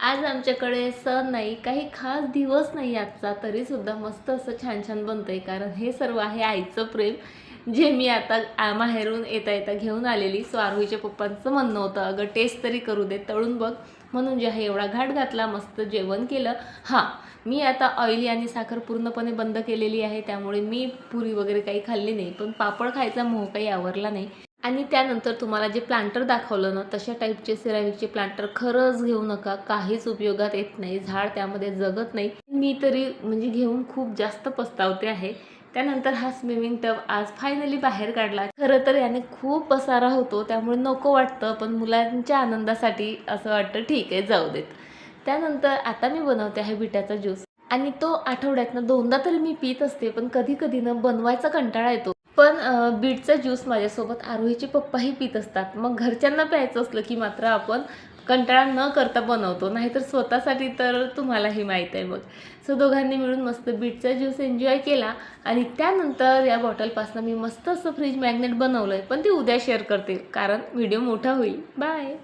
आज आमच्याकडे सण नाही, काही खास दिवस नाही आजचा, तरीसुद्धा मस्त असं छान-छान बनतंय. कारण हे सर्व आहे आईचं प्रेम, जे मी आता माहेरून येता-येता घेऊन आलेली. सो आरोहीच्या पप्पांचं म्हणणं होतं, "अगं टेस्ट तरी करू दे, तळून बघ." म्हणून जे आहे एवढा घाट घातला, मस्त जेवण केलं. हां, मी आता ऑइली आणि साखर पूर्णपणे बंद केलेली आहे, त्यामुळे मी पुरी वगैरे काही खाल्ली नाही. पण पापड खायचा मोह काही आवरला नाही. आणि त्यानंतर तुम्हाला जे प्लांटर दाखवलं ना, तशा टाईपचे सिरामिकचे प्लांटर खरंच घेऊ नका. काहीच उपयोगात येत नाही. झाड त्यामध्ये जगत नाही. मी तरी म्हणजे घेऊन खूप जास्त पस्तावते आहे. त्यानंतर हा स्विमिंग टब आज फायनली बाहेर काढला. खरं तर याने खूप पसारा होतो, त्यामुळे नको वाटतं. पण मुलांच्या आनंदासाठी असं वाटतं ठीक आहे, जाऊ देत. त्यानंतर आता मी बनवते आहे बिटाचा ज्यूस. आणि तो आठवड्यातनं 2दा तरी मी पीत असते. पण कधी-कधी ना बनवायचा कंटाळा येतो. पण बीटचा ज्यूस माझ्यासोबत आरोहीचे पप्पाही पीत असतात. मग घरच्यांना प्यायचं असलं की मात्र आपण कंटाळा न करता बनवतो. नाहीतर स्वतःसाठी तर तुम्हालाही माहीत आहे मग. सो दोघांनी मिळून मस्त बीटचा ज्यूस एन्जॉय केला आणि त्यानंतर या बॉटलपासून मी मस्त असं फ्रीज मॅग्नेट बनवलं आहे. पण ते उद्या शेअर करते कारण व्हिडिओ मोठा होईल. बाय.